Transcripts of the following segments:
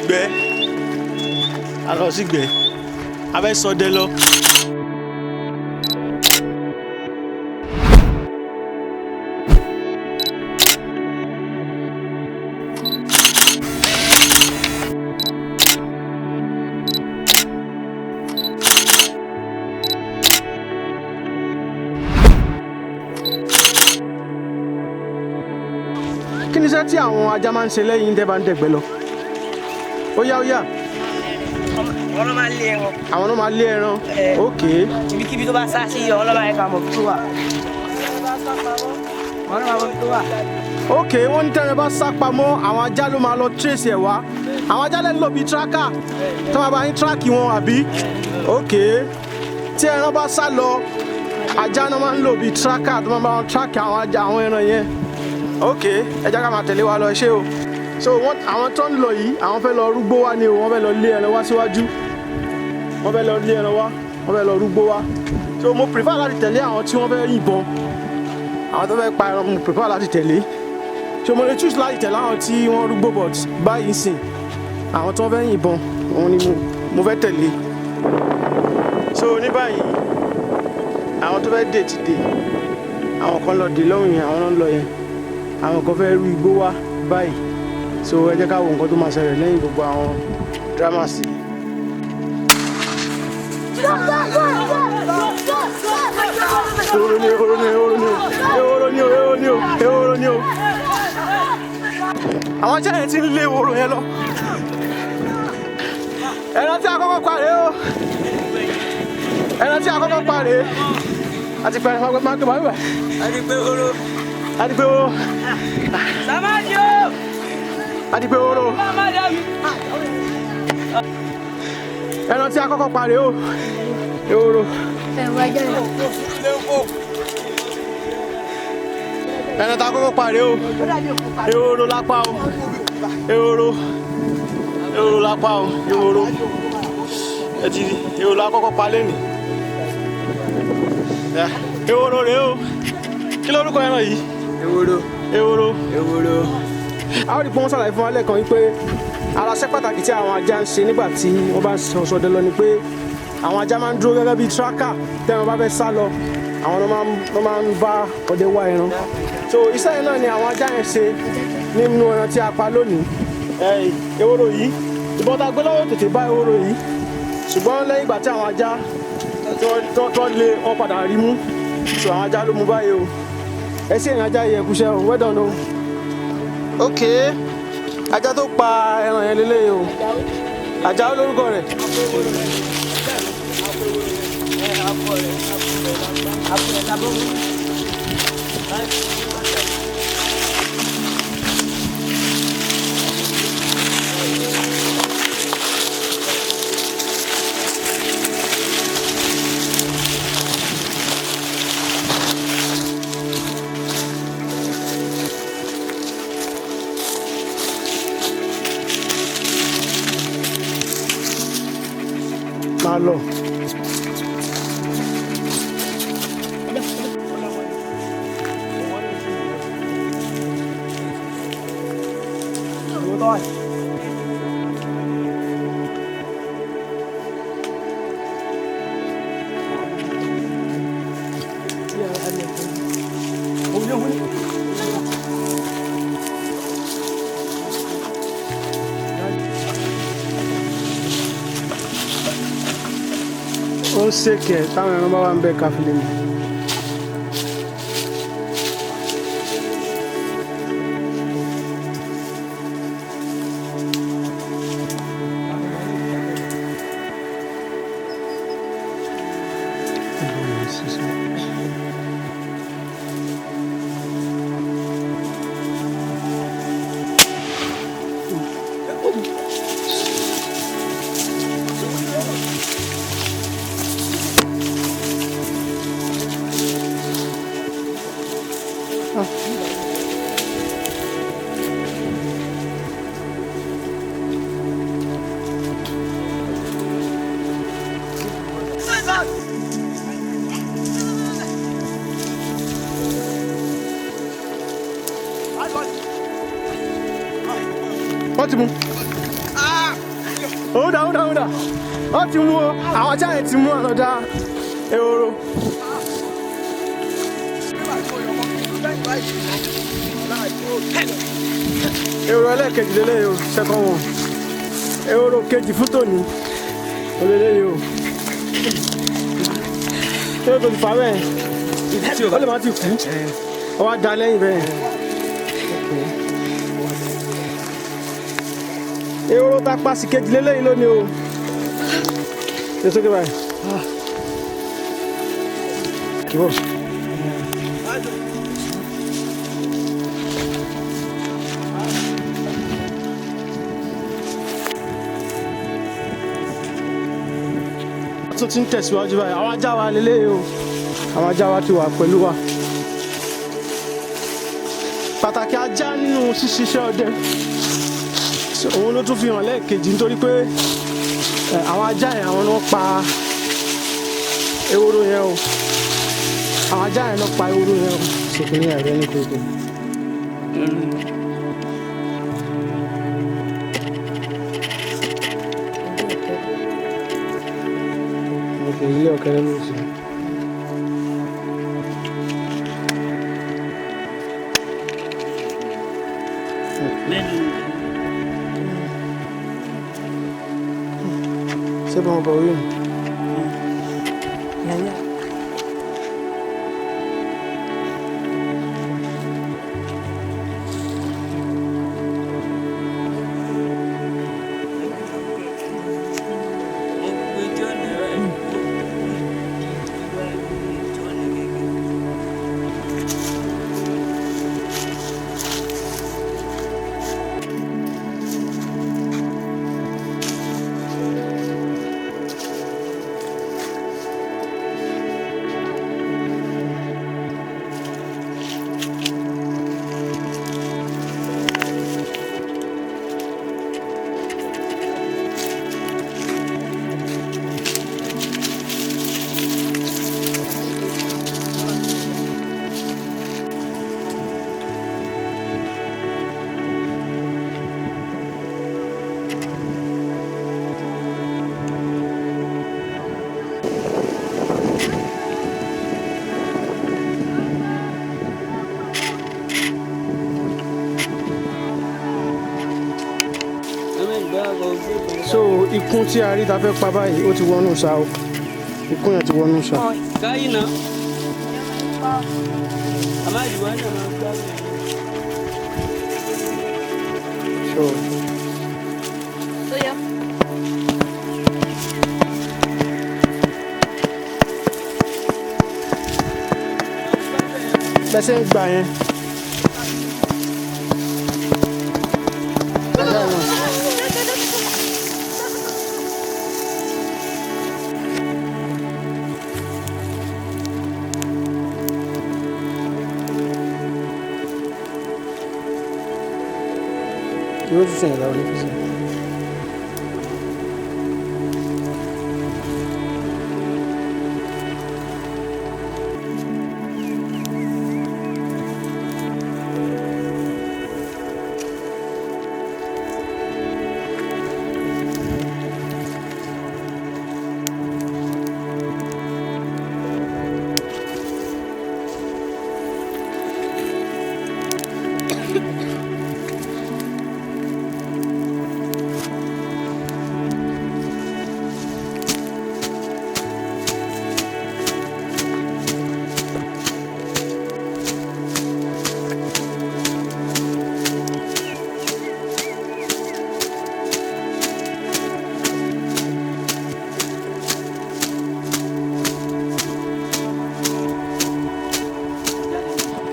sígbẹ́ a lọ sígbẹ́ a fẹ́ ṣọdẹ lọ. Kí ni iṣẹ́ tí àwọn ajá máa ń ṣe lẹ́yìn tẹ́ bá ń dẹ̀gbẹ́ lọ? Ó yá. Àwọn ló máa ń lé ẹran. Àwọn ló máa lé ẹran. Okay. Ibikíbi tó bá sá sí ọlọ́ba ẹ̀ka mọ̀ tó wà. Wọ́n ló máa mọ̀ tó wà. Okay, wọ́n ní tẹ́rẹ̀ bá sá pamọ́ àwọn ajá ló máa lọ trace ẹ̀ wá. Àwọn ajá lè lò bí tracker tó máa bá yín track wọn àbí? Okay. Tí ẹran bá sá lọ ajá náà máa ń lò bí tracker tó máa bá wọn track àwọn ajá àwọn ẹran yẹn. Okay, ẹ jẹ́ ká máa tẹ̀lé wa lọ ṣé o. So àwọn tó ń lọ yìí àwọn fẹ́ lọ rúgbó wá ni o, wọ́n fẹ́ lọ lé ẹran wá síwájú. Wọ́n fẹ́ lọ lé ẹran wá, wọ́n fẹ́ lọ rúgbó wá. So mo prefer láti tẹ̀lé àwọn tí wọ́n fẹ́ yìnbọn. Àwọn tó fẹ́ pa ẹran mo prefer láti tẹ̀lé. So mo lè choose láti tẹ̀lé àwọn tí wọ́n rúgbó but báyìí sìn àwọn tó fẹ́ yìnbọn òun ni mo fẹ́ tẹ̀lé. So ní báyìí àwọn tó fẹ́ dè ti dè, àwọn kan lọ dè lọ́hùn yẹn, àwọn náà ń lọ yẹn, àwọn kan fẹ́ rú igbó wá báyìí. So ẹ jẹ́ ká wo nǹkan tó máa ṣẹlẹ̀ lẹ́yìn gbogbo àwọn dramas yìí. ehoro ni o. Àwọn ajá yẹn ti ń lé ehoro yẹn lọ. Ẹran tí a kọ́kọ́ pa rèé o. Ẹran tí a kọ́kọ́ pa rèé. Àti pẹ̀lú máa ń gbé bàbá. Àdìgbé ehoro. Samadio! Àdìgbé ehoro. Ẹran tí a kọ́kọ́ pa rèé o. Ehoro. Ẹran tí a kọ́kọ́ pa rèé o. Ehoro lápá o. Ehoro lápá o. Ehoro. Ẹ ti rí ehoro la kọ́kọ́ pa lẹ́nìí. Ehoro rèé o. Kí lórúkọ ẹran yìí? Ehoro. Àwọn ìdìbò wọn ṣàlàyé fún wa lẹ́ẹ̀kan wípé ara iṣẹ́ pàtàkì tí àwọn ajá ń ṣe nígbà tí wọ́n bá ń ṣọdẹ lọ ni pé àwọn ajá máa ń dúró gẹ́gẹ́ bíi tracker tẹ́ran bá fẹ́ sá lọ àwọn ló máa ń bá ọdẹ wá ẹran. So iṣẹ́ yẹn náà ni àwọn ajá yẹn ṣe nínú ẹran tí a pa lónìí. Ehoro yìí ìbọn tá a gbé lọ́wọ́ tètè bá ehoro yìí ṣùgbọ́n lẹ́yìn ìgbà tí àwọn ajá tó lé wọn padà rí mú so àwọn ajá ló mú báyìí o. Ẹ ṣe ìrìn ajá yẹ kúṣẹ́ o, well done o. Okay, ajá tó pa ẹran yẹn lélẹ́yìí o. Ajá olórúkọ rẹ̀. Máa lọ. Ó ń ṣèkẹ̀ táwọn ẹran bá wà ń bẹ káfílẹ̀ mi. Wọ́n ti mú. Hold on. Ó ti mú o, àwọn ajá yẹn ti mú another ehoro. Ehoro ẹlẹ́ẹ̀kejì lélẹ́yìí o, second one. Ehoro kejì fún tòní. Olélẹ́yìí o. Ṣé o tó ti fà bẹ́ẹ̀? Ó lè má ti kú. Ó wá da lẹ́yìn bẹ́ẹ̀. Ehoro tá pa sí kejì lélẹ́yìí lónìí o. Ṣé sókè báyìí? Kì bọ̀. Tó ti ń tẹ̀síwájú báyìí, àwọn ajá wa lélẹ́yìí o. Àwọn ajá wa ti wà pẹ̀lú wa. Pàtàkì ajá nínú ṣíṣiṣẹ́ ọdẹ. Òun ló tún fi hàn lẹ́ẹ̀kejì nítorí pé àwọn ajá yẹn àwọn náà pa ehoro yẹn o. Àwọn ajá yẹn náà pa ehoro yẹn o. Ṣèkì ní ẹ̀rẹ́ ní gbogbo. Ilé ọ̀kẹ́rẹ́ ló ṣe. C'est bon, bah oui. So ikún tí a rí ta fẹ́ pa báyìí ó ti wọnú ṣá o. Ikún yẹn ti wọnú ṣá. Káyìn náà. Àmọ́ ìdìbò ẹ̀ náà máa ń gbá mi. So. Bẹ́sẹ̀ ń gbà yẹn. Yóò tún sẹ́yìn lọ́wọ́ ní kùsùn.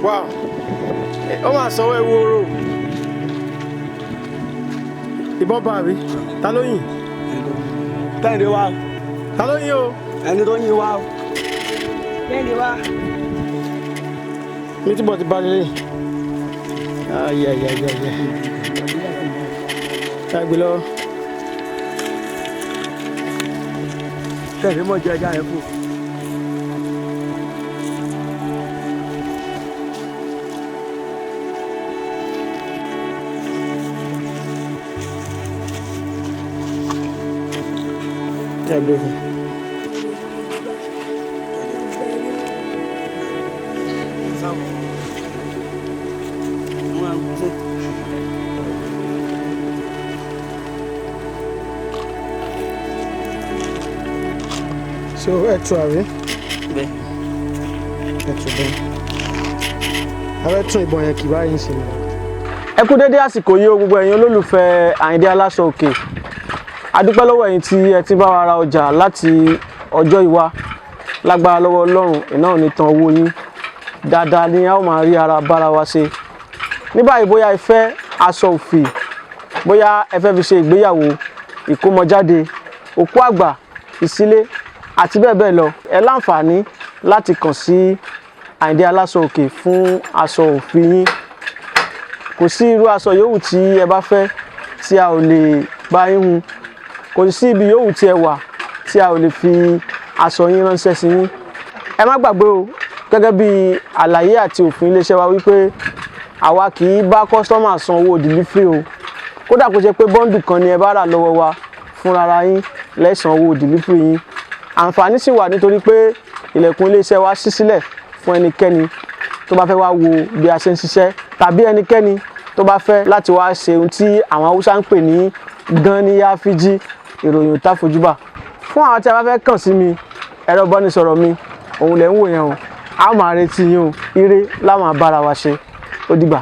Wow, ó máa sanwó ewúro. Ìbọn bá mi, ta ló yìn? Kẹ́hìndé wá. Ta ló yìn o? Ẹni tó yìn wá. Kẹ́hìndé wá. Mi tí bọ̀ ti bá lélẹ̀. Ayé. Gbé lọ. Kẹ́hìndé mọ̀ jẹ́ ẹja yẹn fún. ẹ gbé fún. So ẹ tu àrí. Bẹ́ẹ̀. Ẹ tu bẹ́ẹ̀. Ẹ tún ìbọn yẹn kì báyìí sí ni. Ẹ kú dédé àsìkò yìí o gbogbo ẹ̀yin olólùfẹ́ Àyìndé Aláṣọ Òkè. A dúpẹ́ lọ́wọ́ ẹ̀yin tí ẹ ti bá wa ra ọjà láti ọjọ́ ìwá. Lágbára lọ́wọ́ Ọlọ́run iná ò ní tán owó yín. Dáadáa ni a ó máa rí ara bára wa ṣe. Ní báyìí bóyá ẹ fẹ́ aṣọ òfì, bóyá ẹ fẹ́ fi ṣe ìgbéyàwó, ìkómọjáde, òkú àgbà, ìsílé àti bẹ́ẹ̀ bẹ́ẹ̀ lọ, ẹ láǹfààní láti kàn sí Àyìndé Aláṣọ Òkè fún aṣọ òfì yín. Kò sí irú aṣọ yòówù tí ẹ bá fẹ́ tí a ò lè bá yín hun. Kò sí ibi yòówù tí ẹ wà tí a ò lè fi aṣọ yín ránṣẹ́ sí yín. Ẹ má gbàgbé o, gẹ́gẹ́ bí àlàyé àti òfin iléeṣẹ́ wa wípé àwa kì í bá kọ́sítọ́mà san owó delivery o. Kódà kó jẹ́ pé bọ́ńdù kan ni ẹ bá rà lọ́wọ́ wa fúnra yín lẹ́san owó delivery yín. Àǹfààní sì wà nítorí pé ilẹ̀kùn iléeṣẹ́ wa ṣí sílẹ̀ fún ẹnikẹ́ni tó bá fẹ́ wá wo bí a ṣe ń ṣiṣẹ́ tàbí ẹnikẹ́ni tó bá fẹ́ láti wá ṣe ohun tí àwọn Haúsá ń pè ní ganniya fiji, ìròyìn tá fojúbà. Fún àwọn tí a bá fẹ́ kàn sí mi, ẹ̀rọ ìbánisọ̀rọ̀ mi òun lẹ̀ ń wò yẹn o. A máa retí yín o. Ire la máa bára wa ṣe. Ó dìgbà.